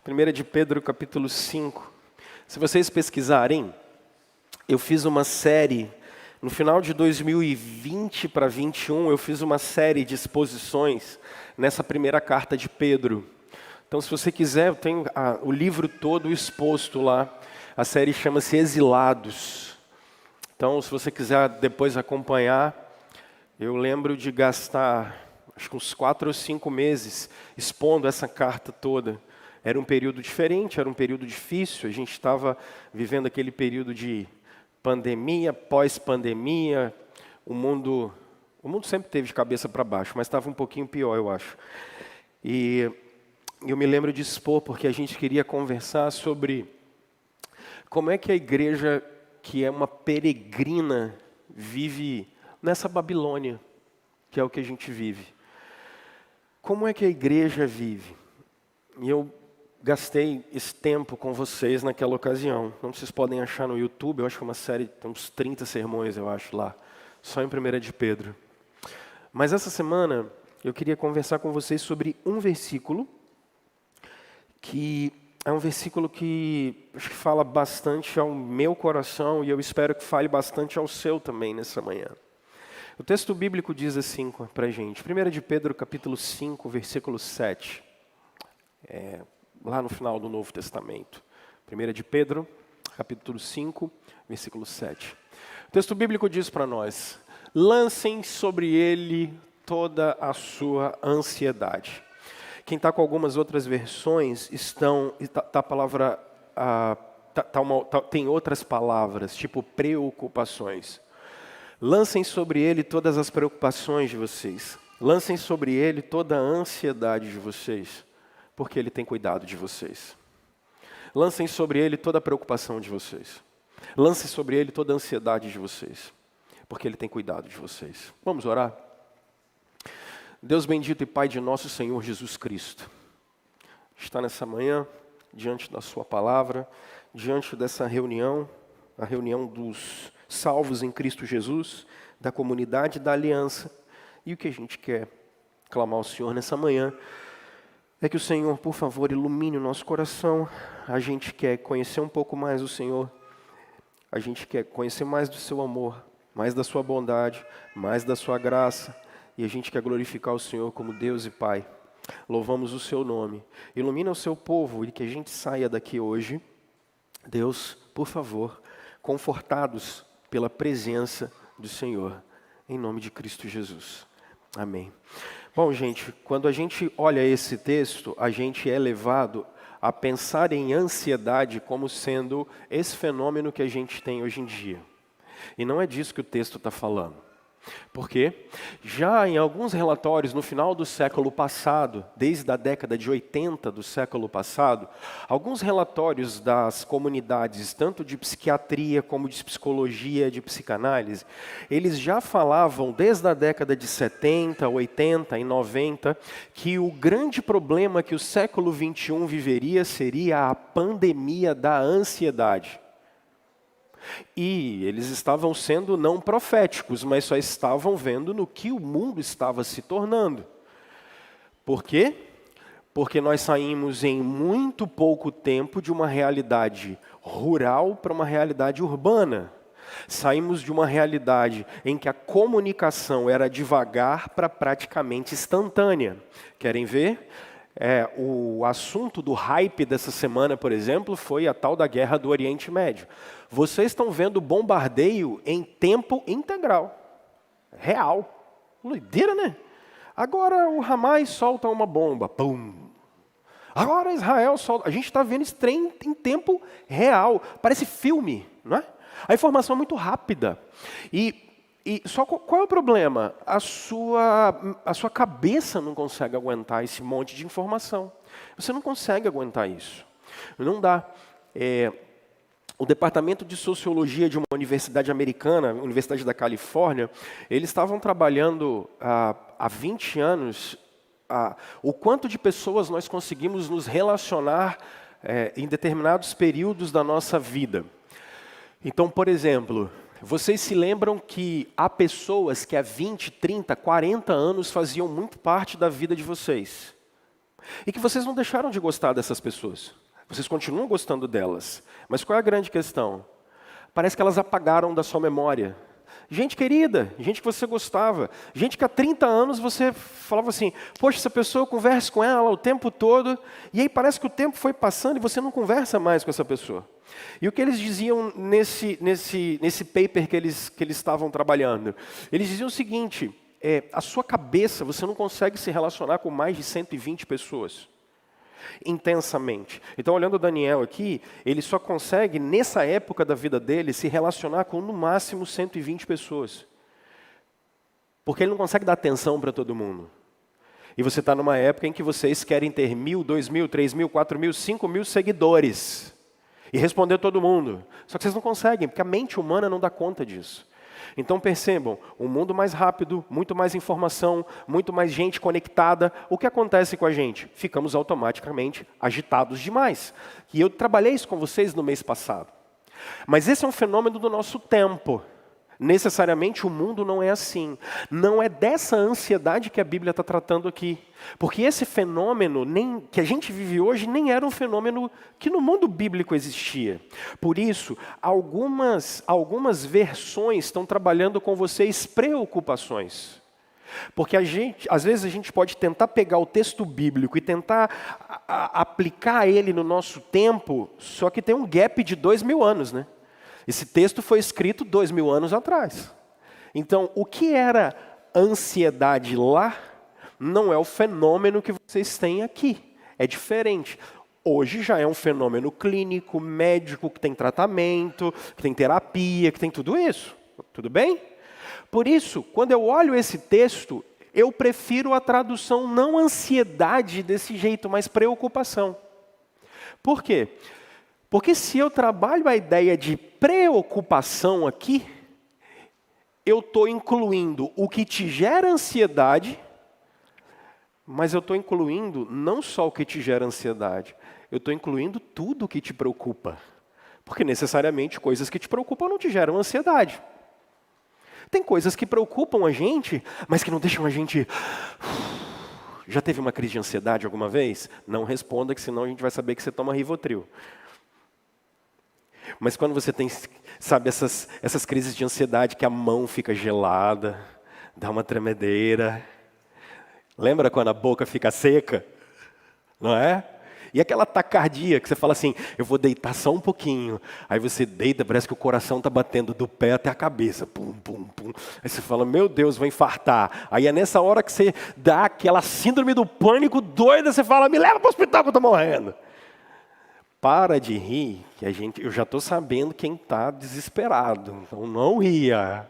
1 de Pedro, capítulo 5. Se vocês pesquisarem, eu fiz uma série, no final de 2020 para 2021, eu fiz uma série de exposições nessa primeira carta de Pedro. Então, se você quiser, eu tenho o livro todo exposto lá. A série chama-se Exilados. Então, se você quiser depois acompanhar, eu lembro de gastar, acho que uns 4 ou 5 meses expondo essa carta toda. Era um período diferente, era um período difícil, a gente estava vivendo aquele período de pandemia, pós-pandemia, o mundo sempre teve de cabeça para baixo, mas estava um pouquinho pior, eu acho. E eu me lembro de expor, porque a gente queria conversar sobre como é que a igreja, que é uma peregrina, vive nessa Babilônia, que é o que a gente vive. Como é que a igreja vive? E eu gastei esse tempo com vocês naquela ocasião. Então vocês podem achar no YouTube, eu acho que é uma série, tem uns 30 sermões, eu acho, lá. Só em 1 de Pedro. Mas essa semana, eu queria conversar com vocês sobre um versículo, que é um versículo que acho que fala bastante ao meu coração, e eu espero que fale bastante ao seu também nessa manhã. O texto bíblico diz assim para a gente, 1 de Pedro, capítulo 5, versículo 7. Lá no final do Novo Testamento. 1 de Pedro, capítulo 5, versículo 7. O texto bíblico diz para nós: lancem sobre ele toda a sua ansiedade. Quem está com algumas outras versões, tem outras palavras, tipo preocupações. Lancem sobre ele todas as preocupações de vocês. Lancem sobre ele toda a ansiedade de vocês, porque Ele tem cuidado de vocês. Lancem sobre Ele toda a preocupação de vocês. Lancem sobre Ele toda a ansiedade de vocês, porque Ele tem cuidado de vocês. Vamos orar? Deus bendito e Pai de nosso Senhor Jesus Cristo, está nessa manhã, diante da Sua palavra, diante dessa reunião, a reunião dos salvos em Cristo Jesus, da comunidade da aliança, e o que a gente quer clamar ao Senhor nessa manhã, é que o Senhor, por favor, ilumine o nosso coração. A gente quer conhecer um pouco mais do Senhor. A gente quer conhecer mais do seu amor, mais da sua bondade, mais da sua graça. E a gente quer glorificar o Senhor como Deus e Pai. Louvamos o seu nome. Ilumina o seu povo e que a gente saia daqui hoje, Deus, por favor, confortados pela presença do Senhor. Em nome de Cristo Jesus. Amém. Bom, gente, quando a gente olha esse texto, a gente é levado a pensar em ansiedade como sendo esse fenômeno que a gente tem hoje em dia. E não é disso que o texto está falando. Porque já em alguns relatórios no final do século passado, desde a década de 80 do século passado, alguns relatórios das comunidades, tanto de psiquiatria como de psicologia, de psicanálise, eles já falavam desde a década de 70, 80 e 90, que o grande problema que o século 21 viveria seria a pandemia da ansiedade. E eles estavam sendo não proféticos, mas só estavam vendo no que o mundo estava se tornando. Por quê? Porque nós saímos em muito pouco tempo de uma realidade rural para uma realidade urbana. Saímos de uma realidade em que a comunicação era devagar para praticamente instantânea. Querem ver? O assunto do hype dessa semana, por exemplo, foi a tal da guerra do Oriente Médio. Vocês estão vendo bombardeio em tempo integral, real. Doideira, né? Agora o Hamas solta uma bomba, pum. Agora Israel solta. A gente está vendo esse trem em tempo real. Parece filme, não é? A informação é muito rápida. E só qual é o problema? A sua cabeça não consegue aguentar esse monte de informação. Você não consegue aguentar isso. Não dá. O Departamento de Sociologia de uma universidade americana, Universidade da Califórnia, eles estavam trabalhando há 20 anos o quanto de pessoas nós conseguimos nos relacionar em determinados períodos da nossa vida. Então, por exemplo, vocês se lembram que há pessoas que há 20, 30, 40 anos faziam muito parte da vida de vocês. E que vocês não deixaram de gostar dessas pessoas. Vocês continuam gostando delas. Mas qual é a grande questão? Parece que elas apagaram da sua memória. Gente querida, gente que você gostava, gente que há 30 anos você falava assim, poxa, essa pessoa, eu converso com ela o tempo todo, e aí parece que o tempo foi passando e você não conversa mais com essa pessoa. E o que eles diziam nesse paper que eles estavam trabalhando? Eles diziam o seguinte, a sua cabeça, você não consegue se relacionar com mais de 120 pessoas. Intensamente. Então, olhando o Daniel aqui, ele só consegue, nessa época da vida dele, se relacionar com no máximo 120 pessoas. Porque ele não consegue dar atenção para todo mundo. E você está numa época em que vocês querem ter 1.000, 2.000, 3.000, 4.000, 5.000 seguidores. E responder todo mundo. Só que vocês não conseguem, porque a mente humana não dá conta disso. Então percebam, um mundo mais rápido, muito mais informação, muito mais gente conectada. O que acontece com a gente? Ficamos automaticamente agitados demais. E eu trabalhei isso com vocês no mês passado. Mas esse é um fenômeno do nosso tempo. Necessariamente o mundo não é assim. Não é dessa ansiedade que a Bíblia está tratando aqui. Porque esse fenômeno que a gente vive hoje nem era um fenômeno que no mundo bíblico existia. Por isso, algumas versões estão trabalhando com vocês preocupações. Porque às vezes a gente pode tentar pegar o texto bíblico e tentar aplicar ele no nosso tempo, só que tem um gap de 2.000 anos, né? Esse texto foi escrito 2.000 anos atrás. Então, o que era ansiedade lá, não é o fenômeno que vocês têm aqui. É diferente. Hoje já é um fenômeno clínico, médico, que tem tratamento, que tem terapia, que tem tudo isso. Tudo bem? Por isso, quando eu olho esse texto, eu prefiro a tradução não ansiedade desse jeito, mas preocupação. Por quê? Porque se eu trabalho a ideia de preocupação aqui, eu estou incluindo o que te gera ansiedade, mas eu estou incluindo não só o que te gera ansiedade, eu estou incluindo tudo o que te preocupa. Porque necessariamente coisas que te preocupam não te geram ansiedade. Tem coisas que preocupam a gente, mas que não deixam a gente... Já teve uma crise de ansiedade alguma vez? Não responda, que senão a gente vai saber que você toma Rivotril. Mas quando você tem, sabe, essas crises de ansiedade que a mão fica gelada, dá uma tremedeira. Lembra quando a boca fica seca? Não é? E aquela taquicardia que você fala assim, eu vou deitar só um pouquinho. Aí você deita, parece que o coração está batendo do pé até a cabeça. Pum, pum, pum. Aí você fala, meu Deus, vou infartar. Aí é nessa hora que você dá aquela síndrome do pânico doida, você fala, me leva para o hospital que eu estou morrendo. Para de rir, que eu já estou sabendo quem está desesperado. Então não ria.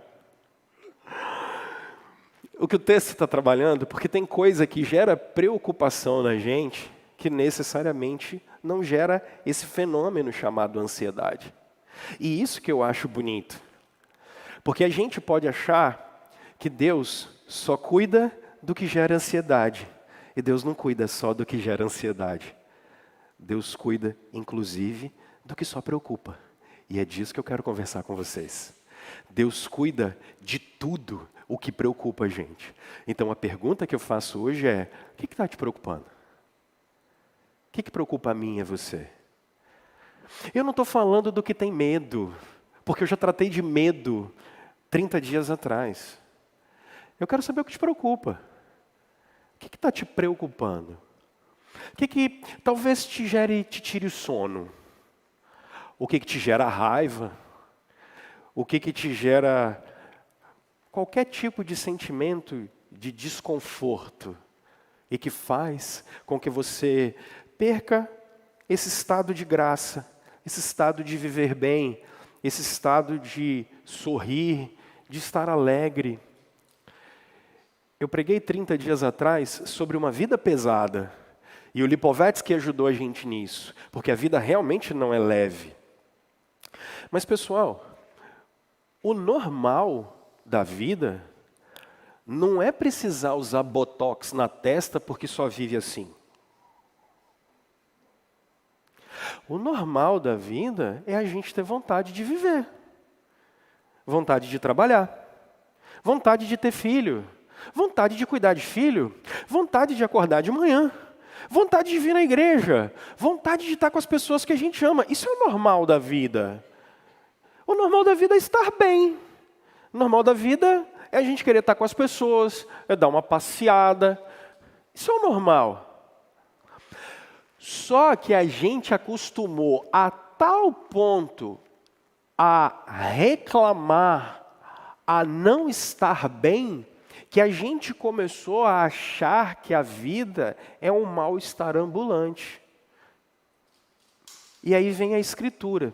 O que o texto está trabalhando, porque tem coisa que gera preocupação na gente, que necessariamente não gera esse fenômeno chamado ansiedade. E isso que eu acho bonito. Porque a gente pode achar que Deus só cuida do que gera ansiedade. E Deus não cuida só do que gera ansiedade. Deus cuida, inclusive, do que só preocupa. E é disso que eu quero conversar com vocês. Deus cuida de tudo o que preocupa a gente. Então a pergunta que eu faço hoje é, o que está te preocupando? O que preocupa a mim e a você? Eu não estou falando do que tem medo, porque eu já tratei de medo 30 dias atrás. Eu quero saber o que te preocupa. O que está te preocupando? O que talvez te tire o sono? O que te gera raiva? O que te gera qualquer tipo de sentimento de desconforto e que faz com que você perca esse estado de graça, esse estado de viver bem, esse estado de sorrir, de estar alegre. Eu preguei 30 dias atrás sobre uma vida pesada. E o Lipovetsky ajudou a gente nisso, porque a vida realmente não é leve. Mas, pessoal, o normal da vida não é precisar usar botox na testa porque só vive assim. O normal da vida é a gente ter vontade de viver, vontade de trabalhar, vontade de ter filho, vontade de cuidar de filho, vontade de acordar de manhã, vontade de vir na igreja, vontade de estar com as pessoas que a gente ama. Isso é o normal da vida. O normal da vida é estar bem. O normal da vida é a gente querer estar com as pessoas, é dar uma passeada. Isso é o normal. Só que a gente acostumou a tal ponto a reclamar, a não estar bem, que a gente começou a achar que a vida é um mal-estar ambulante. E aí vem a Escritura,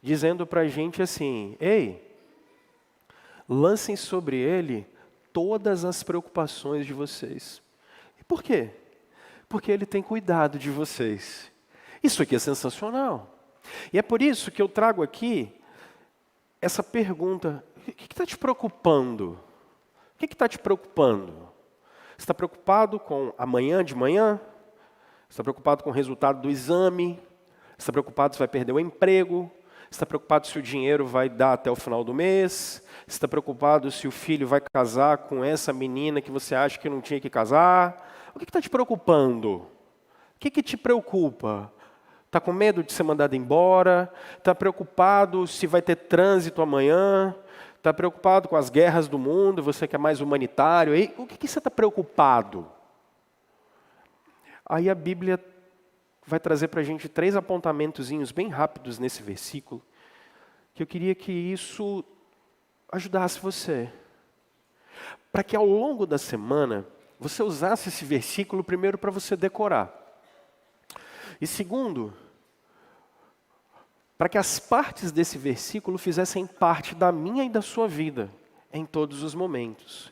dizendo para a gente assim: ei, lancem sobre ele todas as preocupações de vocês. E por quê? Porque ele tem cuidado de vocês. Isso aqui é sensacional. E é por isso que eu trago aqui essa pergunta: o que está te preocupando? O que está te preocupando? Você está preocupado com amanhã de manhã? Você está preocupado com o resultado do exame? Você está preocupado se vai perder o emprego? Você está preocupado se o dinheiro vai dar até o final do mês? Você está preocupado se o filho vai casar com essa menina que você acha que não tinha que casar? O que está te preocupando? O que te preocupa? Está com medo de ser mandado embora? Está preocupado se vai ter trânsito amanhã? Está preocupado com as guerras do mundo? Você que é mais humanitário? O que você está preocupado? Aí a Bíblia vai trazer para a gente 3 apontamentozinhos bem rápidos nesse versículo, que eu queria que isso ajudasse você. Para que ao longo da semana, você usasse esse versículo primeiro para você decorar. E segundo, para que as partes desse versículo fizessem parte da minha e da sua vida, em todos os momentos.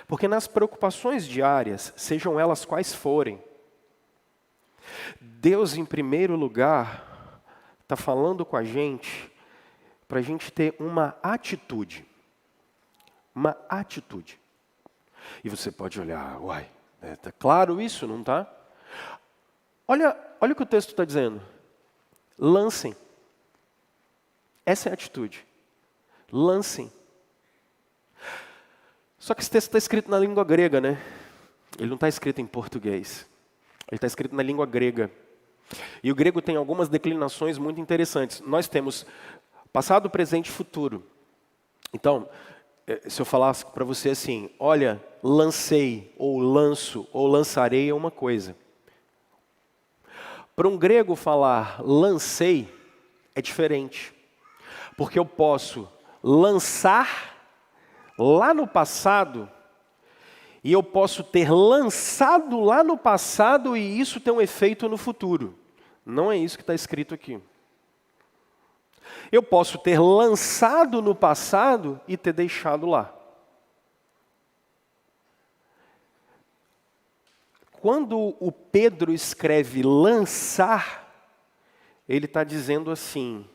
Porque nas preocupações diárias, sejam elas quais forem, Deus, em primeiro lugar, está falando com a gente para a gente ter uma atitude. Uma atitude. E você pode olhar, uai, está claro isso, não está? Olha o que o texto está dizendo. Lancem. Essa é a atitude. Lancem. Só que esse texto está escrito na língua grega, né? Ele não está escrito em português. Ele está escrito na língua grega. E o grego tem algumas declinações muito interessantes. Nós temos passado, presente e futuro. Então, se eu falasse para você assim, olha, lancei, ou lanço, ou lançarei é uma coisa. Para um grego falar lancei é diferente. Porque eu posso lançar lá no passado, e eu posso ter lançado lá no passado e isso ter um efeito no futuro. Não é isso que está escrito aqui. Eu posso ter lançado no passado e ter deixado lá. Quando o Pedro escreve lançar, ele está dizendo assim: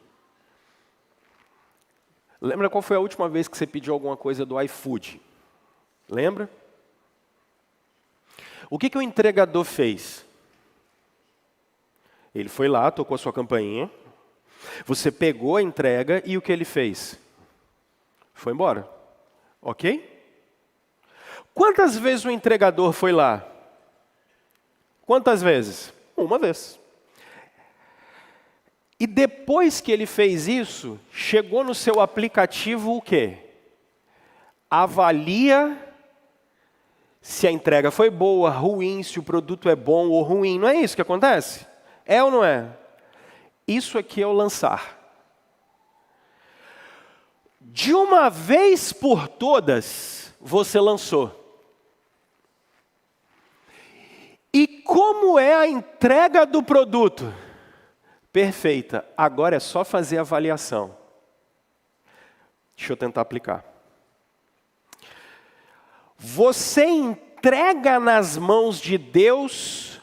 lembra qual foi a última vez que você pediu alguma coisa do iFood? Lembra? O que o entregador fez? Ele foi lá, tocou a sua campainha, você pegou a entrega e o que ele fez? Foi embora. Ok? Quantas vezes o entregador foi lá? Quantas vezes? Uma vez. E depois que ele fez isso, chegou no seu aplicativo o quê? Avalia se a entrega foi boa, ruim, se o produto é bom ou ruim. Não é isso que acontece? É ou não é? Isso aqui é o lançar. De uma vez por todas, você lançou. E como é a entrega do produto? Perfeita. Agora é só fazer a avaliação. Deixa eu tentar aplicar. Você entrega nas mãos de Deus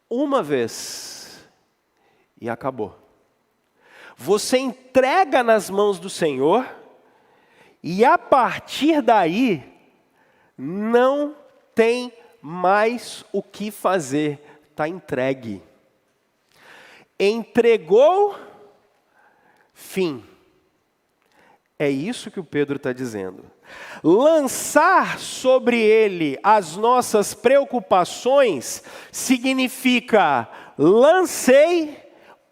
uma vez e acabou. Você entrega nas mãos do Senhor e a partir daí não tem mais o que fazer. Está entregue. Entregou, fim. É isso que o Pedro está dizendo. Lançar sobre ele as nossas preocupações significa lancei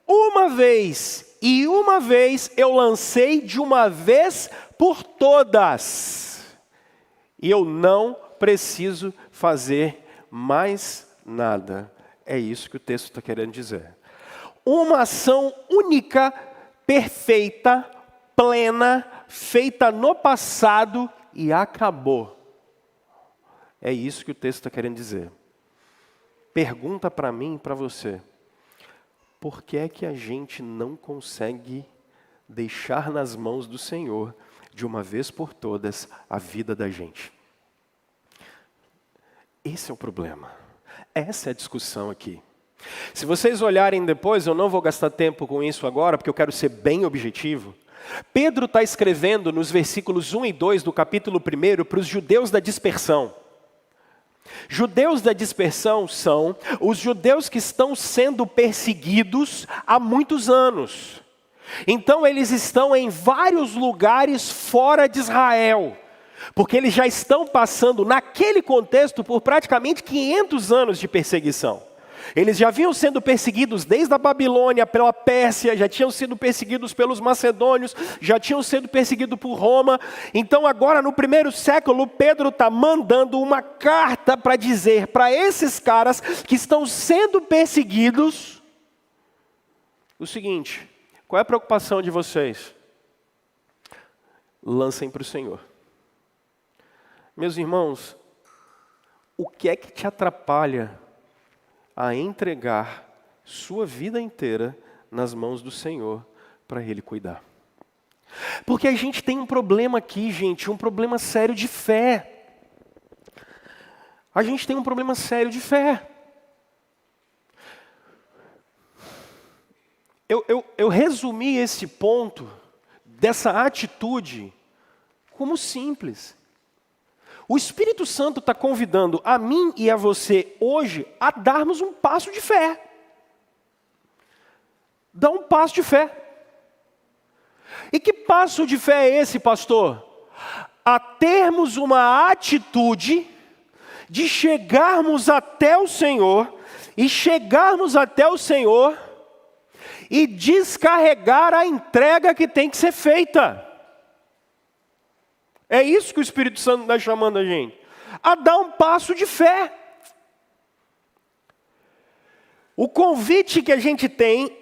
uma vez, e uma vez eu lancei de uma vez por todas. E eu não preciso fazer mais nada. É isso que o texto está querendo dizer. Uma ação única, perfeita, plena, feita no passado e acabou. É isso que o texto está querendo dizer. Pergunta para mim e para você. Por que é que a gente não consegue deixar nas mãos do Senhor, de uma vez por todas, a vida da gente? Esse é o problema. Essa é a discussão aqui. Se vocês olharem depois, eu não vou gastar tempo com isso agora, porque eu quero ser bem objetivo. Pedro está escrevendo nos versículos 1 e 2 do capítulo 1 para os judeus da dispersão. Judeus da dispersão são os judeus que estão sendo perseguidos há muitos anos. Então eles estão em vários lugares fora de Israel, porque eles já estão passando, naquele contexto, por praticamente 500 anos de perseguição. Eles já vinham sendo perseguidos desde a Babilônia, pela Pérsia, já tinham sido perseguidos pelos macedônios, já tinham sido perseguidos por Roma. Então agora no 1º século, Pedro está mandando uma carta para dizer para esses caras que estão sendo perseguidos o seguinte: qual é a preocupação de vocês? Lancem para o Senhor. Meus irmãos, o que é que te atrapalha a entregar sua vida inteira nas mãos do Senhor para Ele cuidar? Porque a gente tem um problema aqui, gente, um problema sério de fé. A gente tem um problema sério de fé. Eu resumi esse ponto, dessa atitude, como simples. O Espírito Santo está convidando a mim e a você hoje a darmos um passo de fé. Dá um passo de fé. E que passo de fé é esse, pastor? A termos uma atitude de chegarmos até o Senhor, e chegarmos até o Senhor e descarregar a entrega que tem que ser feita. É isso que o Espírito Santo está chamando a gente, a dar um passo de fé. O convite que a gente tem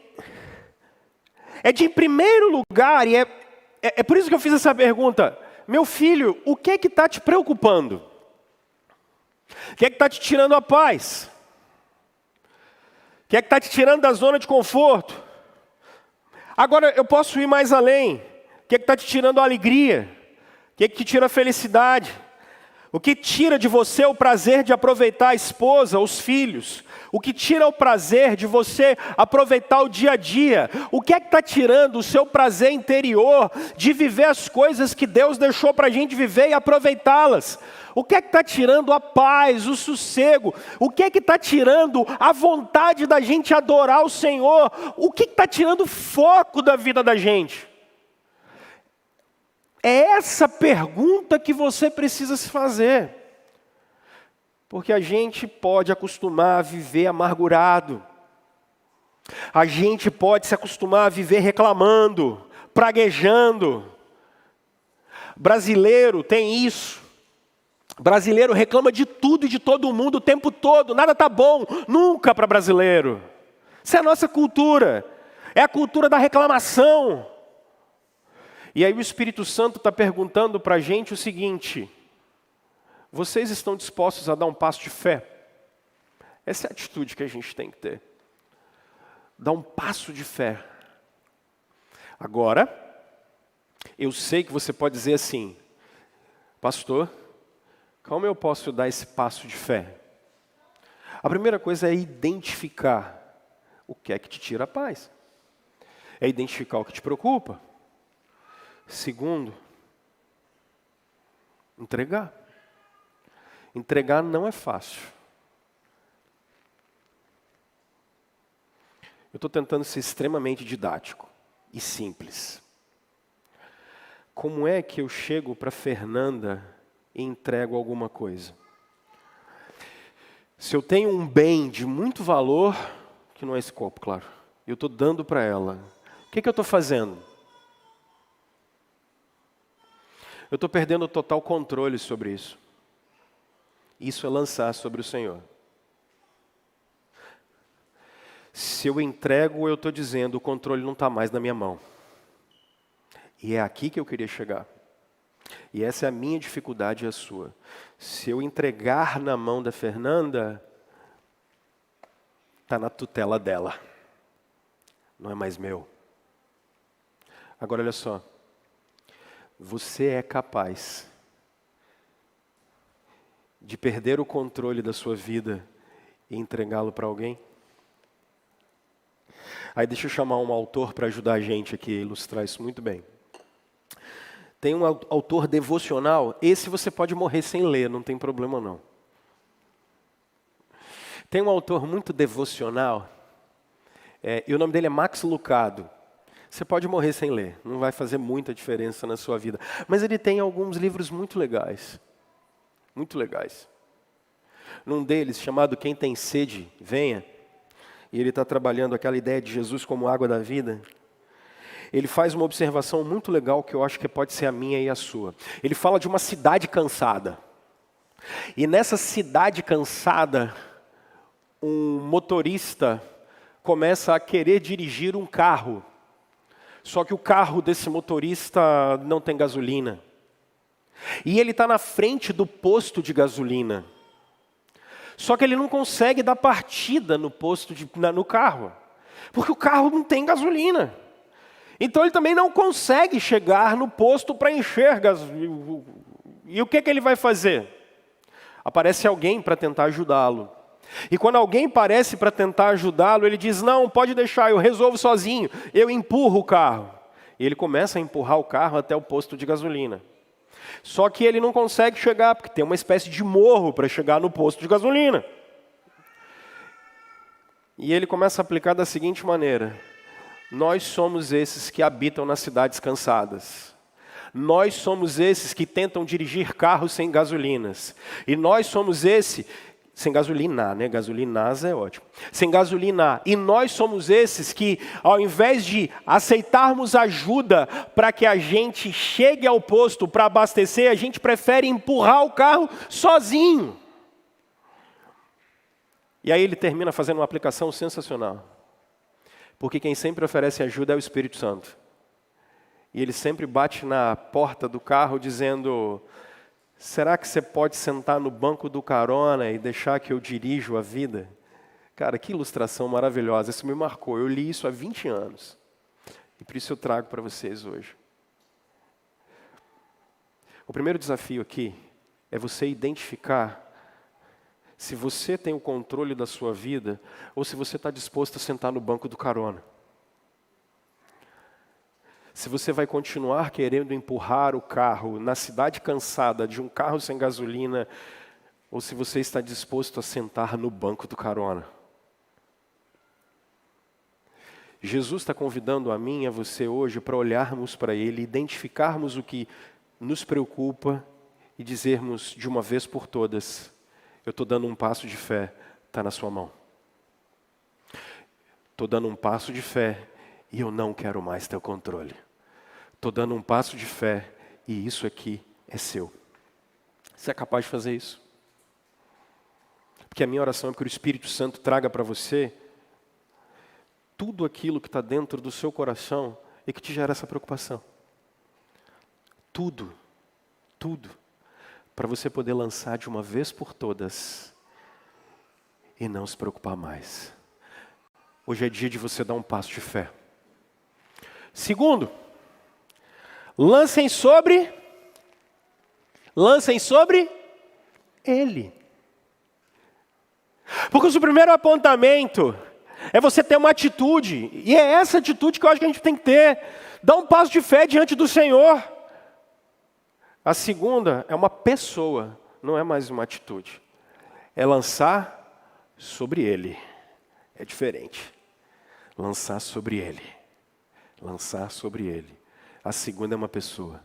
é de, em primeiro lugar, e é por isso que eu fiz essa pergunta: meu filho, o que é que está te preocupando? O que é que está te tirando a paz? O que é que está te tirando da zona de conforto? Agora eu posso ir mais além. O que é que está te tirando a alegria? O que é que te tira a felicidade? O que tira de você o prazer de aproveitar a esposa, os filhos? O que tira o prazer de você aproveitar o dia a dia? O que é que está tirando o seu prazer interior de viver as coisas que Deus deixou para a gente viver e aproveitá-las? O que é que está tirando a paz, o sossego? O que é que está tirando a vontade da gente adorar o Senhor? O que está tirando o foco da vida da gente? É essa pergunta que você precisa se fazer. Porque a gente pode acostumar a viver amargurado. A gente pode se acostumar a viver reclamando, praguejando. Brasileiro tem isso. Brasileiro reclama de tudo e de todo mundo o tempo todo. Nada está bom, nunca para brasileiro. Isso é a nossa cultura. É a cultura da reclamação. E aí o Espírito Santo está perguntando para a gente o seguinte: vocês estão dispostos a dar um passo de fé? Essa é a atitude que a gente tem que ter. Dar um passo de fé. Agora, eu sei que você pode dizer assim: pastor, como eu posso dar esse passo de fé? A primeira coisa é identificar o que é que te tira a paz. É identificar o que te preocupa. Segundo, entregar. Entregar não é fácil. Eu estou tentando ser extremamente didático e simples. como é que eu chego para Fernanda e entrego alguma coisa? Se eu tenho um bem de muito valor, que não é esse copo, claro, eu estou dando para ela, o que eu estou fazendo? Eu estou perdendo o total controle sobre isso. Isso é lançar sobre o Senhor. Se eu entrego, eu estou dizendo, o controle não está mais na minha mão. E é aqui que eu queria chegar. E essa é a minha dificuldade e a sua. Se eu entregar na mão da Fernanda, está na tutela dela. Não é mais meu. Agora olha só. Você é capaz de perder o controle da sua vida e entregá-lo para alguém? Aí deixa eu chamar um autor para ajudar a gente aqui a ilustrar isso muito bem. Tem um autor devocional, esse você pode morrer sem ler, não tem problema não. Tem um autor muito devocional, e o nome dele é Max Lucado. Você pode morrer sem ler, não vai fazer muita diferença na sua vida. Mas ele tem alguns livros muito legais. Muito legais. Num deles, chamado Quem Tem Sede, Venha. E ele está trabalhando aquela ideia de Jesus como água da vida. Ele faz uma observação muito legal que eu acho que pode ser a minha e a sua. Ele fala de uma cidade cansada. E nessa cidade cansada, um motorista começa a querer dirigir um carro. Só que o carro desse motorista não tem gasolina. E ele está na frente do posto de gasolina. Só que ele não consegue dar partida no no carro. Porque o carro não tem gasolina. Então ele também não consegue chegar no posto para encher gasolina. E o que ele vai fazer? Aparece alguém para tentar ajudá-lo. E quando alguém aparece para tentar ajudá-lo, ele diz, não, pode deixar, eu resolvo sozinho, eu empurro o carro. E ele começa a empurrar o carro até o posto de gasolina. Só que ele não consegue chegar, porque tem uma espécie de morro para chegar no posto de gasolina. E ele começa a aplicar da seguinte maneira. Nós somos esses que habitam nas cidades cansadas. Nós somos esses que tentam dirigir carros sem gasolinas. E nós somos sem gasolina, né? Gasolinaz é ótimo. Sem gasolina. E nós somos esses que, ao invés de aceitarmos ajuda para que a gente chegue ao posto para abastecer, a gente prefere empurrar o carro sozinho. E aí ele termina fazendo uma aplicação sensacional. Porque quem sempre oferece ajuda é o Espírito Santo. E ele sempre bate na porta do carro dizendo, será que você pode sentar no banco do carona e deixar que eu dirijo a vida? Cara, que ilustração maravilhosa, isso me marcou. Eu li isso há 20 anos. E por isso eu trago para vocês hoje. O primeiro desafio aqui é você identificar se você tem o controle da sua vida ou se você está disposto a sentar no banco do carona. Se você vai continuar querendo empurrar o carro na cidade cansada de um carro sem gasolina, ou se você está disposto a sentar no banco do carona. Jesus está convidando a mim e a você hoje para olharmos para Ele, identificarmos o que nos preocupa e dizermos de uma vez por todas, eu estou dando um passo de fé, está na sua mão. Estou dando um passo de fé e eu não quero mais ter o controle. Estou dando um passo de fé e isso aqui é seu. Você é capaz de fazer isso? Porque a minha oração é que o Espírito Santo traga para você tudo aquilo que está dentro do seu coração e que te gera essa preocupação. Tudo, tudo. Para você poder lançar de uma vez por todas e não se preocupar mais. Hoje é dia de você dar um passo de fé. Segundo, lancem sobre Ele. Porque o primeiro apontamento é você ter uma atitude, e é essa atitude que eu acho que a gente tem que ter. Dar um passo de fé diante do Senhor. A segunda é uma pessoa, não é mais uma atitude. É lançar sobre Ele. É diferente. Lançar sobre Ele. Lançar sobre Ele. A segunda é uma pessoa.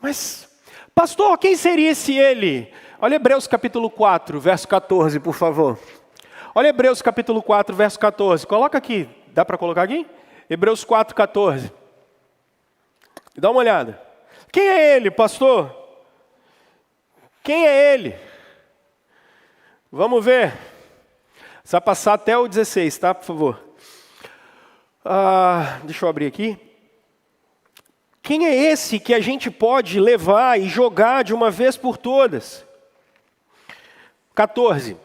Mas, pastor, quem seria esse ele? Olha Hebreus capítulo 4, verso 14, por favor. Olha Hebreus capítulo 4, verso 14. Coloca aqui. Dá para colocar aqui? Hebreus 4, 14. Dá uma olhada. Quem é ele, pastor? Quem é ele? Vamos ver. Você vai passar até o 16, tá? Por favor. Deixa eu abrir aqui. Quem é esse que a gente pode levar e jogar de uma vez por todas? 14.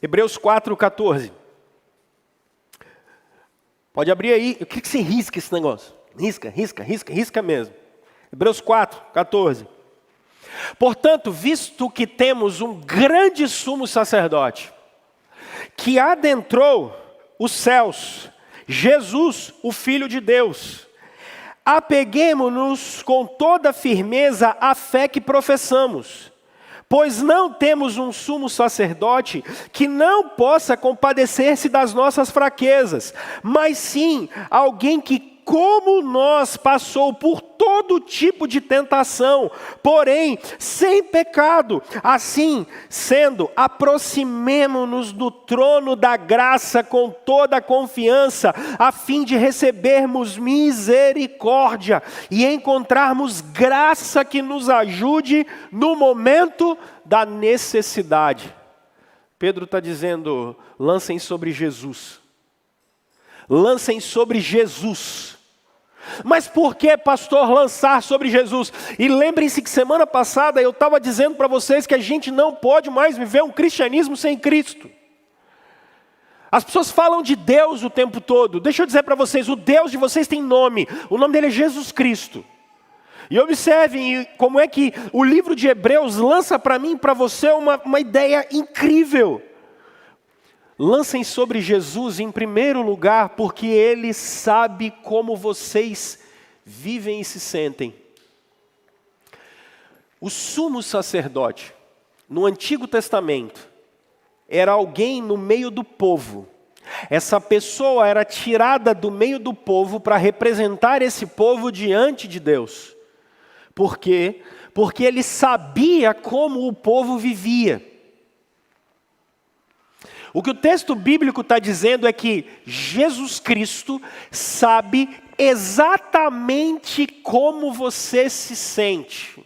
Hebreus 4, 14. Pode abrir aí. Eu queria que você risque esse negócio. Risca mesmo. Hebreus 4, 14. Portanto, visto que temos um grande sumo sacerdote, que adentrou os céus, Jesus, o Filho de Deus, apeguemo-nos com toda firmeza à fé que professamos, pois não temos um sumo sacerdote que não possa compadecer-se das nossas fraquezas, mas sim alguém que, como nós, passou por todo tipo de tentação, porém sem pecado. Assim sendo, aproximemo-nos do trono da graça com toda a confiança, a fim de recebermos misericórdia e encontrarmos graça que nos ajude no momento da necessidade. Pedro está dizendo, lancem sobre Jesus. Lancem sobre Jesus. Mas por que, pastor, lançar sobre Jesus? E lembrem-se que semana passada eu estava dizendo para vocês que a gente não pode mais viver um cristianismo sem Cristo. As pessoas falam de Deus o tempo todo. Deixa eu dizer para vocês, o Deus de vocês tem nome. O nome dele é Jesus Cristo. E observem como é que o livro de Hebreus lança para mim e para você uma ideia incrível. Lancem sobre Jesus em primeiro lugar, porque Ele sabe como vocês vivem e se sentem. O sumo sacerdote, no Antigo Testamento, era alguém no meio do povo. Essa pessoa era tirada do meio do povo para representar esse povo diante de Deus. Por quê? Porque ele sabia como o povo vivia. O que o texto bíblico está dizendo é que Jesus Cristo sabe exatamente como você se sente.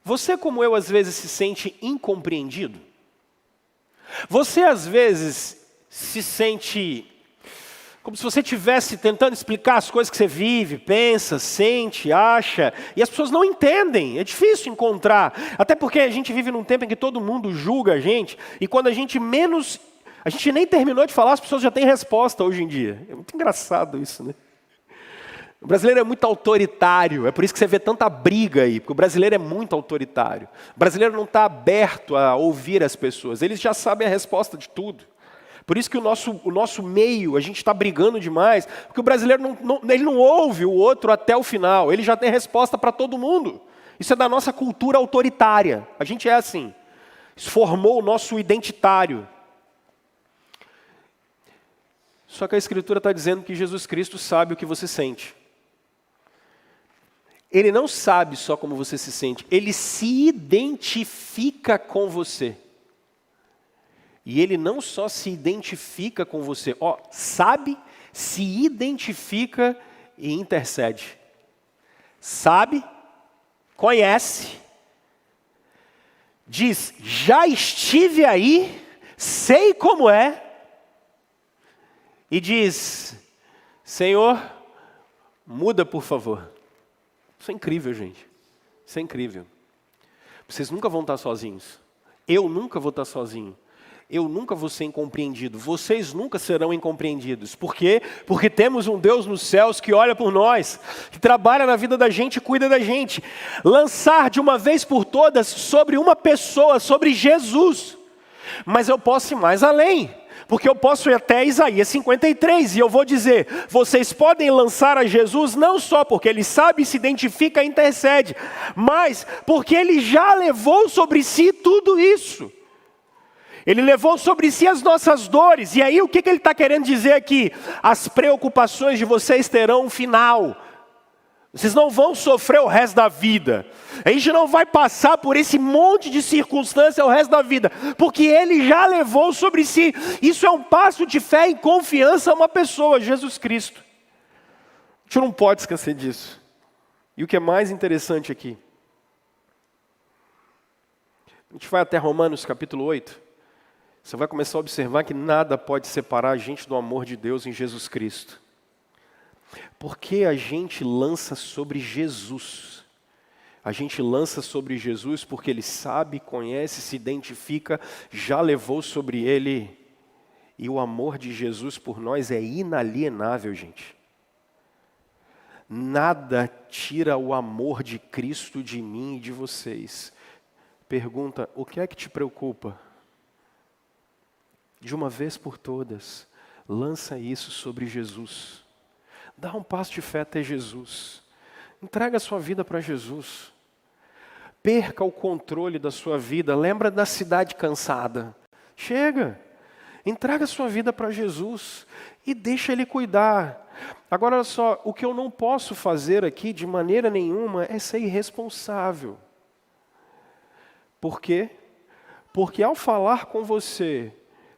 Você, como eu, às vezes se sente incompreendido? Você, às vezes, se sente como se você estivesse tentando explicar as coisas que você vive, pensa, sente, acha, e as pessoas não entendem, é difícil encontrar. Até porque a gente vive num tempo em que todo mundo julga a gente, e quando a gente nem terminou de falar, as pessoas já têm resposta hoje em dia. É muito engraçado isso, né? O brasileiro é muito autoritário, é por isso que você vê tanta briga aí, porque o brasileiro é muito autoritário. O brasileiro não está aberto a ouvir as pessoas, eles já sabem a resposta de tudo. Por isso que o nosso meio, a gente está brigando demais, porque o brasileiro ele não ouve o outro até o final, ele já tem resposta para todo mundo. Isso é da nossa cultura autoritária, a gente é assim. Isso formou o nosso identitário. Só que a Escritura está dizendo que Jesus Cristo sabe o que você sente. Ele não sabe só como você se sente, ele se identifica com você. E ele não só se identifica com você, sabe, se identifica e intercede. Sabe, conhece, diz, já estive aí, sei como é, e diz, Senhor, muda por favor. Isso é incrível, gente. Isso é incrível. Vocês nunca vão estar sozinhos. Eu nunca vou estar sozinho. Eu nunca vou ser incompreendido. Vocês nunca serão incompreendidos. Por quê? Porque temos um Deus nos céus que olha por nós, que trabalha na vida da gente e cuida da gente. Lançar de uma vez por todas sobre uma pessoa, sobre Jesus. Mas eu posso ir mais além. Porque eu posso ir até Isaías 53 e eu vou dizer, vocês podem lançar a Jesus não só porque Ele sabe, se identifica e intercede, mas porque Ele já levou sobre si tudo isso. Ele levou sobre si as nossas dores. E aí o que Ele está querendo dizer aqui? As preocupações de vocês terão um final. Vocês não vão sofrer o resto da vida. A gente não vai passar por esse monte de circunstância o resto da vida, porque Ele já levou sobre si. Isso é um passo de fé e confiança a uma pessoa, Jesus Cristo. A gente não pode esquecer disso. E o que é mais interessante aqui, a gente vai até Romanos capítulo 8, você vai começar a observar que nada pode separar a gente do amor de Deus em Jesus Cristo. Porque a gente lança sobre Jesus. A gente lança sobre Jesus porque Ele sabe, conhece, se identifica, já levou sobre Ele. E o amor de Jesus por nós é inalienável, gente. Nada tira o amor de Cristo de mim e de vocês. Pergunta, o que é que te preocupa? De uma vez por todas, lança isso sobre Jesus. Dá um passo de fé até Jesus. Entrega a sua vida para Jesus. Perca o controle da sua vida. Lembra da cidade cansada. Chega. Entrega a sua vida para Jesus. E deixa Ele cuidar. Agora, olha só. O que eu não posso fazer aqui, de maneira nenhuma, é ser irresponsável. Por quê? Porque ao falar com você,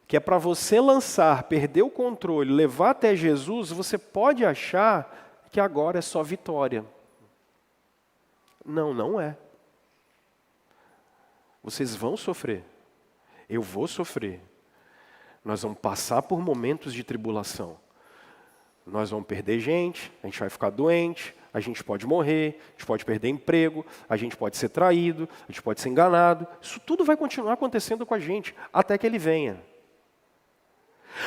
que é para você lançar, perder o controle, levar até Jesus, você pode achar que agora é só vitória. Não, não é. Vocês vão sofrer. Eu vou sofrer. Nós vamos passar por momentos de tribulação. Nós vamos perder gente, a gente vai ficar doente, a gente pode morrer, a gente pode perder emprego, a gente pode ser traído, a gente pode ser enganado. Isso tudo vai continuar acontecendo com a gente, até que Ele venha.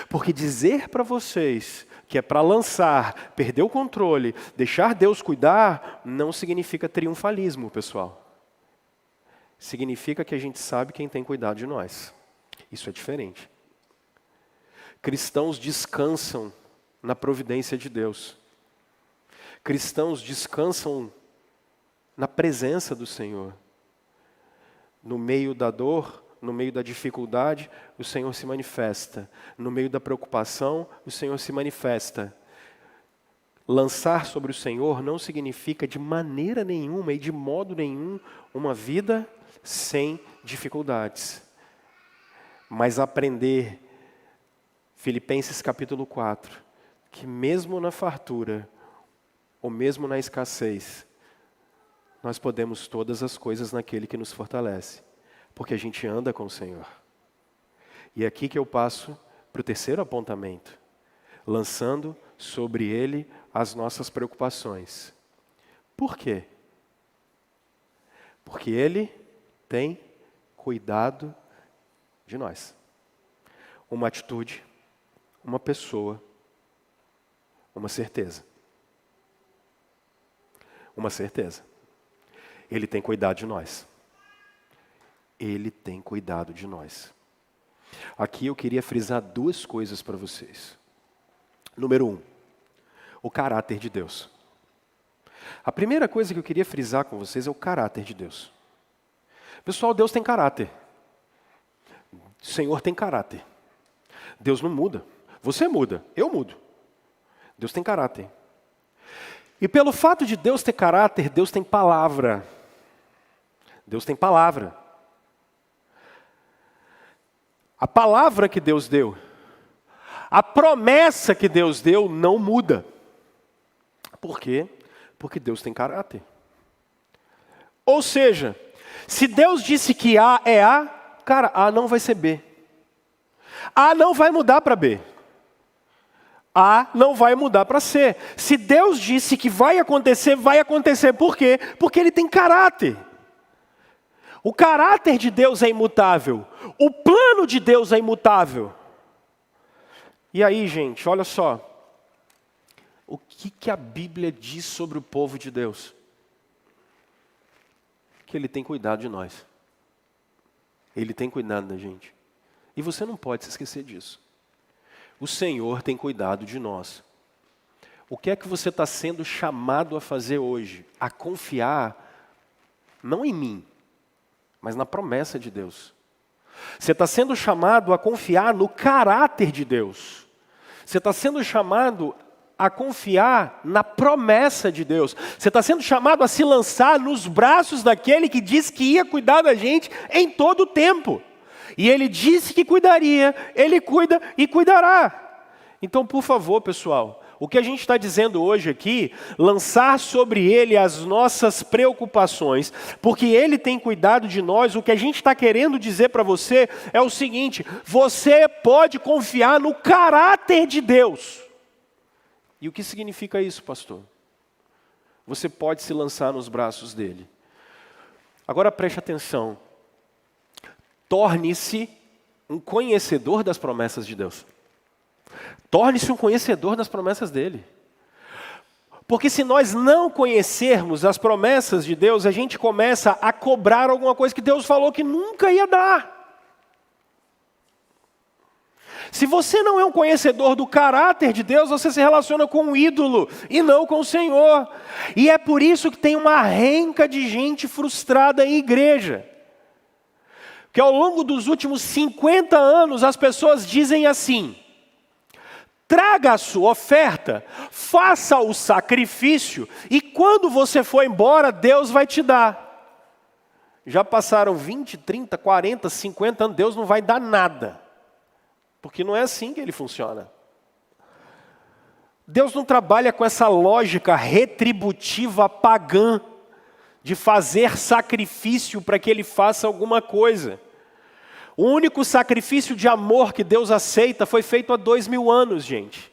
Porque dizer para vocês que é para lançar, perder o controle, deixar Deus cuidar, não significa triunfalismo, pessoal. Significa que a gente sabe quem tem cuidado de nós. Isso é diferente. Cristãos descansam na providência de Deus. Cristãos descansam na presença do Senhor. No meio da dor, no meio da dificuldade, o Senhor se manifesta. No meio da preocupação, o Senhor se manifesta. Lançar sobre o Senhor não significa de maneira nenhuma e de modo nenhum uma vida sem dificuldades. Mas aprender, Filipenses capítulo 4, que mesmo na fartura, ou mesmo na escassez, nós podemos todas as coisas naquele que nos fortalece. Porque a gente anda com o Senhor. E é aqui que eu passo para o terceiro apontamento. Lançando sobre Ele as nossas preocupações. Por quê? Porque Ele tem cuidado de nós. Uma atitude, uma pessoa, uma certeza. Uma certeza. Ele tem cuidado de nós. Ele tem cuidado de nós. Aqui eu queria frisar duas coisas para vocês. Número 1, o caráter de Deus. A primeira coisa que eu queria frisar com vocês é o caráter de Deus. Pessoal, Deus tem caráter. O Senhor tem caráter. Deus não muda. Você muda, eu mudo. Deus tem caráter. E pelo fato de Deus ter caráter, Deus tem palavra. Deus tem palavra. A palavra que Deus deu, a promessa que Deus deu não muda. Por quê? Porque Deus tem caráter. Ou seja, se Deus disse que A é A, cara, A não vai ser B. A não vai mudar para B. A não vai mudar para C. Se Deus disse que vai acontecer, vai acontecer. Por quê? Porque Ele tem caráter. O caráter de Deus é imutável. O plano de Deus é imutável. E aí, gente, olha só. O que a Bíblia diz sobre o povo de Deus? Que Ele tem cuidado de nós. Ele tem cuidado da gente. E você não pode se esquecer disso. O Senhor tem cuidado de nós. O que é que você está sendo chamado a fazer hoje? A confiar, não em mim, mas na promessa de Deus. Você está sendo chamado a confiar no caráter de Deus. Você está sendo chamado a confiar na promessa de Deus. Você está sendo chamado a se lançar nos braços daquele que disse que ia cuidar da gente em todo o tempo. E Ele disse que cuidaria, Ele cuida e cuidará. Então, por favor, pessoal, o que a gente está dizendo hoje aqui, lançar sobre Ele as nossas preocupações, porque Ele tem cuidado de nós, o que a gente está querendo dizer para você é o seguinte: você pode confiar no caráter de Deus. E o que significa isso, pastor? Você pode se lançar nos braços dele. Agora preste atenção. Torne-se um conhecedor das promessas de Deus. Torne-se um conhecedor das promessas dele. Porque se nós não conhecermos as promessas de Deus, a gente começa a cobrar alguma coisa que Deus falou que nunca ia dar. Se você não é um conhecedor do caráter de Deus, você se relaciona com um ídolo e não com o Senhor. E é por isso que tem uma renca de gente frustrada em igreja. Porque ao longo dos últimos 50 anos as pessoas dizem assim: traga a sua oferta, faça o sacrifício e quando você for embora, Deus vai te dar. Já passaram 20, 30, 40, 50 anos, Deus não vai dar nada. Porque não é assim que Ele funciona. Deus não trabalha com essa lógica retributiva pagã de fazer sacrifício para que Ele faça alguma coisa. O único sacrifício de amor que Deus aceita foi feito há 2000 anos, gente.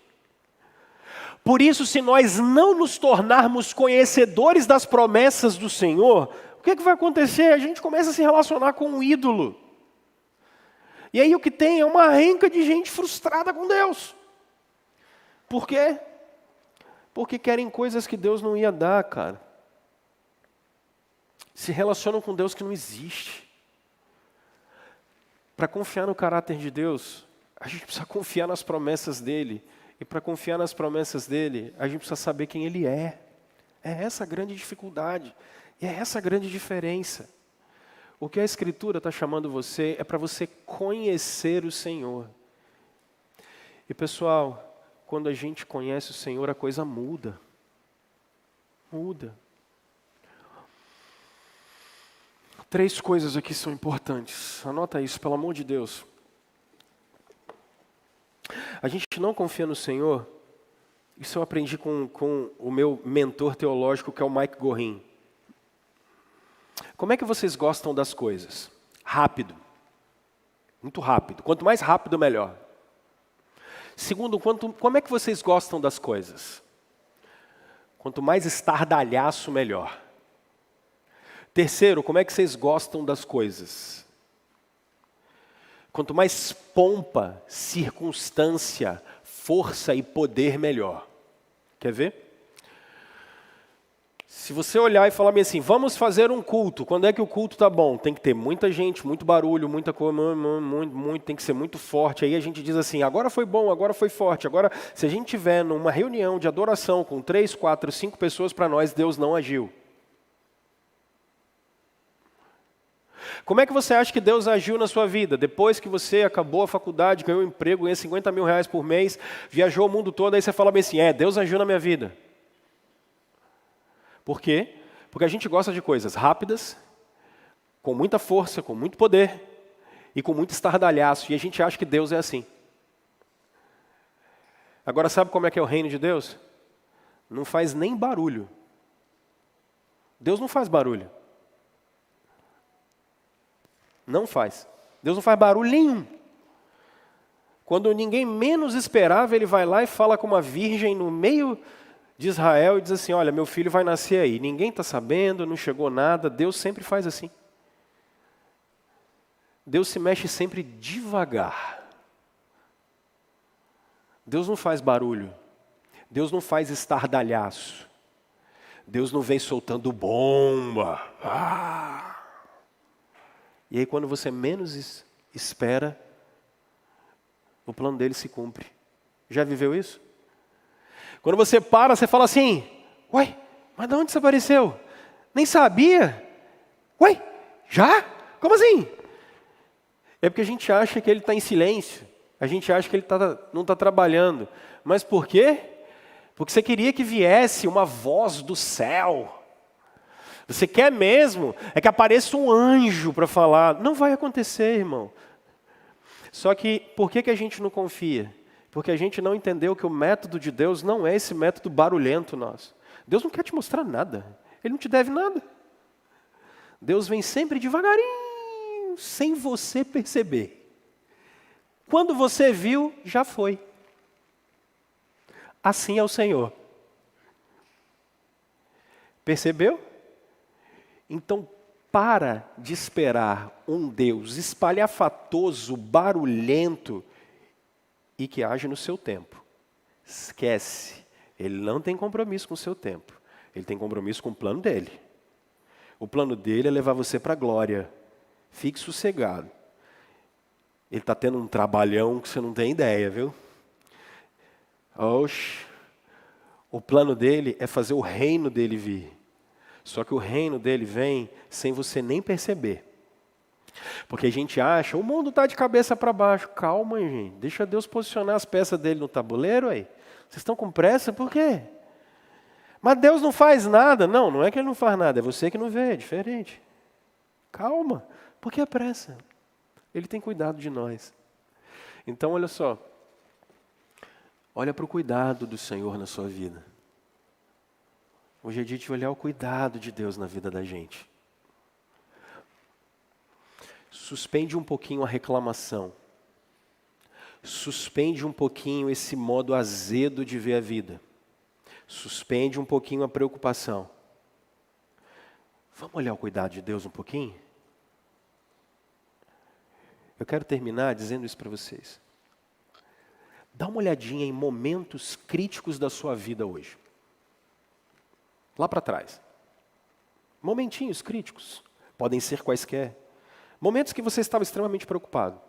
Por isso, se nós não nos tornarmos conhecedores das promessas do Senhor, o que vai acontecer? A gente começa a se relacionar com um ídolo. E aí o que tem é uma renca de gente frustrada com Deus. Por quê? Porque querem coisas que Deus não ia dar, cara. Se relacionam com Deus que não existe. Para confiar no caráter de Deus, a gente precisa confiar nas promessas dEle. E para confiar nas promessas dEle, a gente precisa saber quem Ele é. É essa a grande dificuldade. E é essa a grande diferença. O que a Escritura está chamando você é para você conhecer o Senhor. E pessoal, quando a gente conhece o Senhor, a coisa muda. Muda. 3 coisas aqui são importantes. Anota isso, pelo amor de Deus. A gente não confia no Senhor. Isso eu aprendi com o meu mentor teológico, que é o Mike Gorin. Como é que vocês gostam das coisas? Rápido. Muito rápido. Quanto mais rápido, melhor. Segundo, como é que vocês gostam das coisas? Quanto mais estardalhaço, melhor. Terceiro, como é que vocês gostam das coisas? Quanto mais pompa, circunstância, força e poder, melhor. Quer ver? Se você olhar e falar assim, vamos fazer um culto, quando é que o culto está bom? Tem que ter muita gente, muito barulho, muita coisa, tem que ser muito forte. Aí a gente diz assim, agora foi bom, agora foi forte. Agora, se a gente tiver numa reunião de adoração com 3, 4, 5 pessoas, para nós, Deus não agiu. Como é que você acha que Deus agiu na sua vida? Depois que você acabou a faculdade, ganhou um emprego, ganhou 50 mil reais por mês, viajou o mundo todo, aí você fala bem assim, Deus agiu na minha vida. Por quê? Porque a gente gosta de coisas rápidas, com muita força, com muito poder e com muito estardalhaço. E a gente acha que Deus é assim. Agora, sabe como é que é o reino de Deus? Não faz nem barulho. Deus não faz barulho. Não faz. Deus não faz barulho nenhum. Quando ninguém menos esperava, Ele vai lá e fala com uma virgem no meio de Israel e diz assim, olha, meu filho vai nascer aí. Ninguém está sabendo, não chegou nada. Deus sempre faz assim. Deus se mexe sempre devagar. Deus não faz barulho. Deus não faz estardalhaço. Deus não vem soltando bomba. E aí quando você menos espera, o plano dele se cumpre. Já viveu isso? Quando você para, você fala assim, uai, mas de onde você apareceu? Nem sabia. Uai, já? Como assim? É porque a gente acha que ele está em silêncio. A gente acha que ele não está trabalhando. Mas por quê? Porque você queria que viesse uma voz do céu. Você quer mesmo é que apareça um anjo para falar. Não vai acontecer, irmão. Só que, por que a gente não confia? Porque a gente não entendeu que o método de Deus não é esse método barulhento nosso. Deus não quer te mostrar nada. Ele não te deve nada. Deus vem sempre devagarinho, sem você perceber. Quando você viu, já foi. Assim é o Senhor. Percebeu? Então, para de esperar um Deus espalhafatoso, barulhento e que age no seu tempo. Esquece. Ele não tem compromisso com o seu tempo. Ele tem compromisso com o plano dele. O plano dele é levar você para a glória. Fique sossegado. Ele está tendo um trabalhão que você não tem ideia, viu? Oxe. O plano dele é fazer o reino dele vir. Só que o reino dele vem sem você nem perceber. Porque a gente acha, o mundo está de cabeça para baixo. Calma, gente. Deixa Deus posicionar as peças dele no tabuleiro aí. Vocês estão com pressa? Por quê? Mas Deus não faz nada. Não, não é que ele não faz nada. É você que não vê, é diferente. Calma. Por que a pressa? Ele tem cuidado de nós. Então, olha só. Olha para o cuidado do Senhor na sua vida. Hoje é dia de olhar o cuidado de Deus na vida da gente. Suspende um pouquinho a reclamação. Suspende um pouquinho esse modo azedo de ver a vida. Suspende um pouquinho a preocupação. Vamos olhar o cuidado de Deus um pouquinho? Eu quero terminar dizendo isso para vocês. Dá uma olhadinha em momentos críticos da sua vida hoje. Lá para trás. Momentinhos críticos. Podem ser quaisquer. Momentos que você estava extremamente preocupado.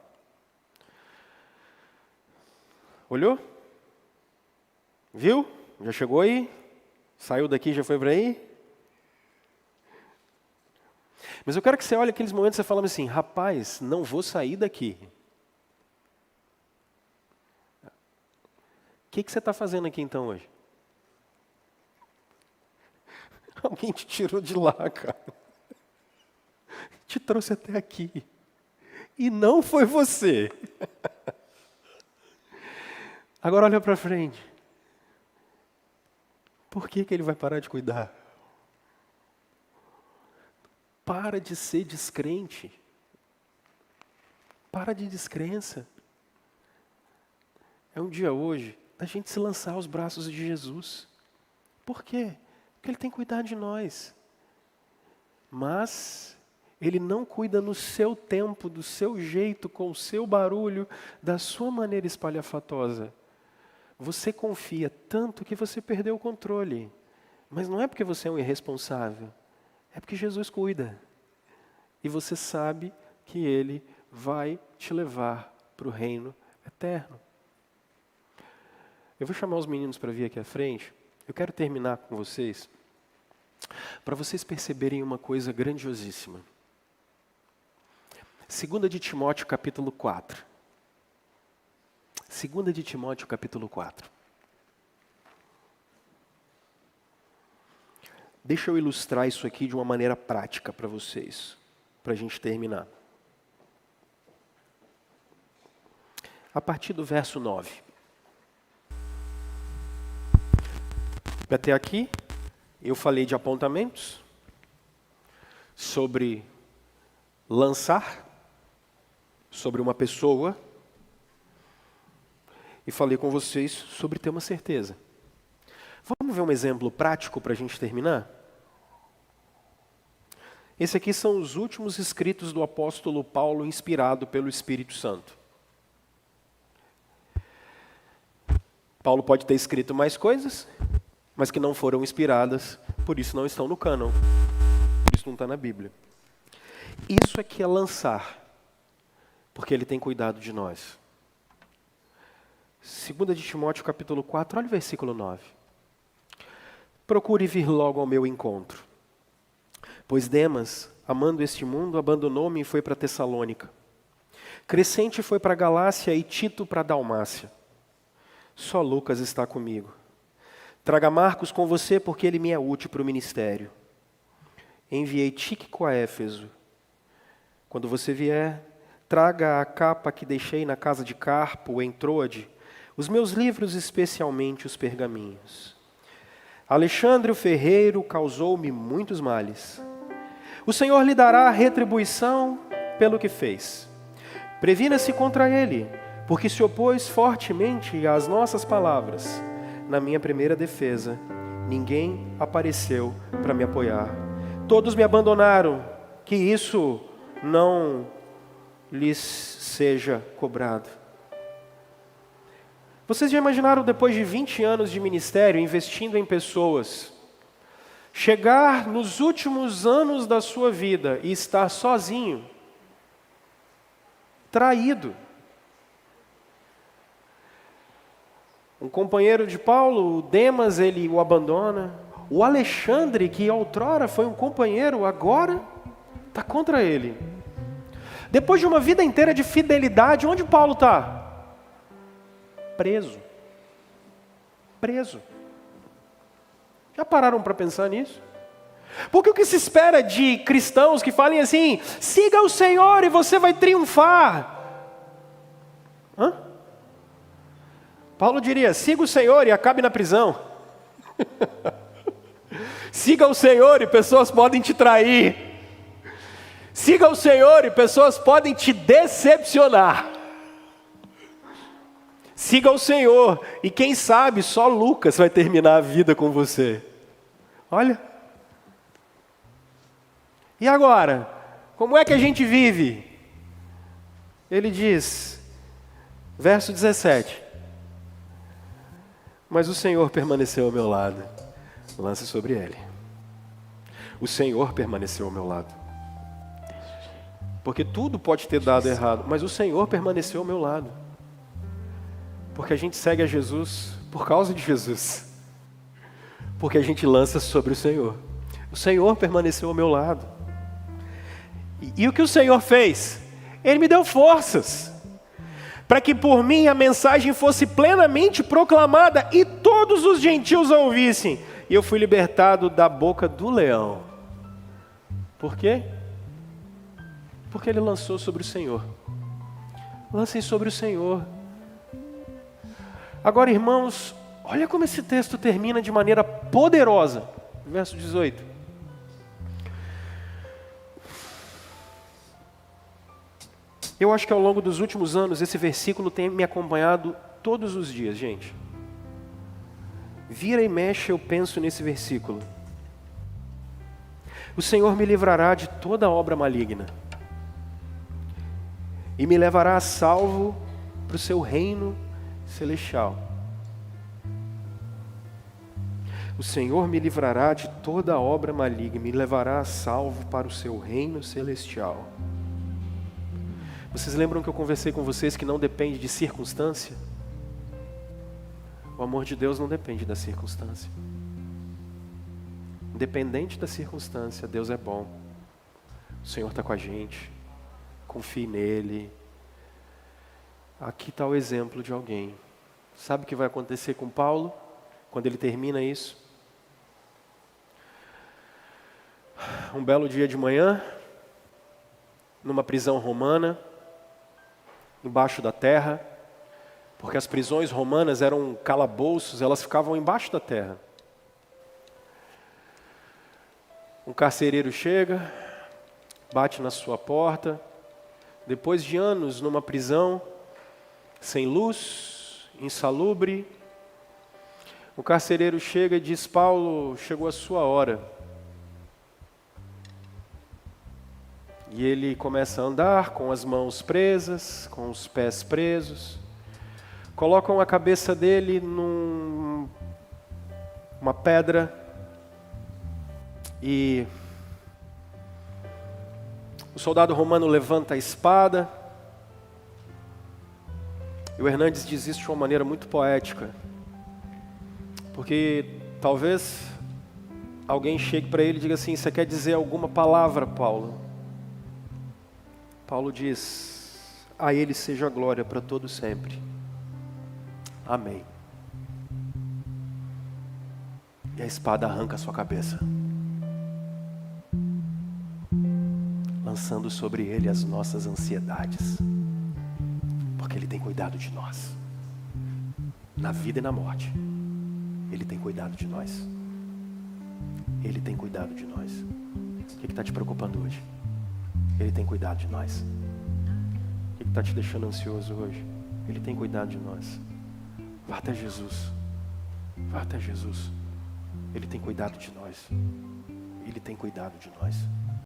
Olhou? Viu? Já chegou aí? Saiu daqui, já foi para aí? Mas eu quero que você olhe aqueles momentos e você fala assim, rapaz, não vou sair daqui. O que você está fazendo aqui então hoje? Alguém te tirou de lá, cara. Te trouxe até aqui. E não foi você. Agora olha para frente. Por que ele vai parar de cuidar? Para de ser descrente. Para de descrença. É um dia hoje da gente se lançar aos braços de Jesus. Por quê? Porque Ele tem cuidado de nós. Mas Ele não cuida no seu tempo, do seu jeito, com o seu barulho, da sua maneira espalhafatosa. Você confia tanto que você perdeu o controle. Mas não é porque você é um irresponsável. É porque Jesus cuida. E você sabe que Ele vai te levar para o reino eterno. Eu vou chamar os meninos para vir aqui à frente. Eu quero terminar com vocês, para vocês perceberem uma coisa grandiosíssima. 2 de Timóteo, capítulo 4. 2 de Timóteo, capítulo 4. Deixa eu ilustrar isso aqui de uma maneira prática para vocês, para a gente terminar. A partir do verso 9. Até aqui, eu falei de apontamentos, sobre lançar, sobre uma pessoa, e falei com vocês sobre ter uma certeza. Vamos ver um exemplo prático para a gente terminar? Esse aqui são os últimos escritos do apóstolo Paulo, inspirado pelo Espírito Santo. Paulo pode ter escrito mais coisas, mas que não foram inspiradas, por isso não estão no cânon, por isso não está na Bíblia. Isso aqui é lançar, porque Ele tem cuidado de nós. 2 de Timóteo, capítulo 4, olha o versículo 9. Procure vir logo ao meu encontro. Pois Demas, amando este mundo, abandonou-me e foi para Tessalônica. Crescente foi para Galácia e Tito para Dalmácia. Só Lucas está comigo. Traga Marcos com você, porque ele me é útil para o ministério. Enviei Tíquico a Éfeso. Quando você vier, traga a capa que deixei na casa de Carpo, em Troade, os meus livros, especialmente os pergaminhos. Alexandre o ferreiro causou-me muitos males. O Senhor lhe dará retribuição pelo que fez. Previna-se contra ele, porque se opôs fortemente às nossas palavras. Na minha primeira defesa, ninguém apareceu para me apoiar. Todos me abandonaram, que isso não lhes seja cobrado. Vocês já imaginaram, depois de 20 anos de ministério, investindo em pessoas, chegar nos últimos anos da sua vida e estar sozinho, traído? Um companheiro de Paulo, o Demas, ele o abandona. O Alexandre, que outrora foi um companheiro, agora está contra ele. Depois de uma vida inteira de fidelidade, onde Paulo está? Preso. Preso. Já pararam para pensar nisso? Porque o que se espera de cristãos que falem assim, siga o Senhor e você vai triunfar? Hã? Paulo diria, siga o Senhor e acabe na prisão. Siga o Senhor e pessoas podem te trair. Siga o Senhor e pessoas podem te decepcionar. Siga o Senhor e quem sabe só Lucas vai terminar a vida com você. Olha. E agora? Como é que a gente vive? Ele diz, verso 17. Mas o Senhor permaneceu ao meu lado. Lance sobre ele. O Senhor permaneceu ao meu lado. Porque tudo pode ter dado errado, mas o Senhor permaneceu ao meu lado. Porque a gente segue a Jesus por causa de Jesus. Porque a gente lança sobre o Senhor. O Senhor permaneceu ao meu lado. E o que o Senhor fez? Ele me deu forças. Para que por mim a mensagem fosse plenamente proclamada e todos os gentios a ouvissem. E eu fui libertado da boca do leão. Por quê? Porque ele lançou sobre o Senhor. Lancem sobre o Senhor. Agora, irmãos, olha como esse texto termina de maneira poderosa. Verso 18. Eu acho que ao longo dos últimos anos, esse versículo tem me acompanhado todos os dias, gente. Vira e mexe, eu penso nesse versículo. O Senhor me livrará de toda obra maligna e me levará a salvo para o seu reino celestial. O Senhor me livrará de toda obra maligna e me levará a salvo para o seu reino celestial. Vocês lembram que eu conversei com vocês que não depende de circunstância? O amor de Deus não depende da circunstância. Independente da circunstância, Deus é bom. O Senhor está com a gente. Confie nele. Aqui está o exemplo de alguém. Sabe o que vai acontecer com Paulo quando ele termina isso? Um belo dia de manhã, numa prisão romana, embaixo da terra, porque as prisões romanas eram calabouços, elas ficavam embaixo da terra. Um carcereiro chega, bate na sua porta, depois de anos numa prisão, sem luz, insalubre, o carcereiro chega e diz, Paulo, chegou a sua hora. E ele começa a andar com as mãos presas, com os pés presos. Colocam a cabeça dele numa pedra e o soldado romano levanta a espada. E o Hernandes diz isso de uma maneira muito poética. Porque talvez alguém chegue para ele e diga assim, você quer dizer alguma palavra, Paulo? Paulo diz, a ele seja a glória para todo sempre. Amém. e a espada arranca a sua cabeça, lançando sobre ele as nossas ansiedades, porque ele tem cuidado de nós, na vida e na morte. Ele tem cuidado de nós. Ele tem cuidado de nós. O que está te preocupando hoje? Ele tem cuidado de nós. O que está te deixando ansioso hoje? Ele tem cuidado de nós. Vá até Jesus. Vá até Jesus. Ele tem cuidado de nós. Ele tem cuidado de nós.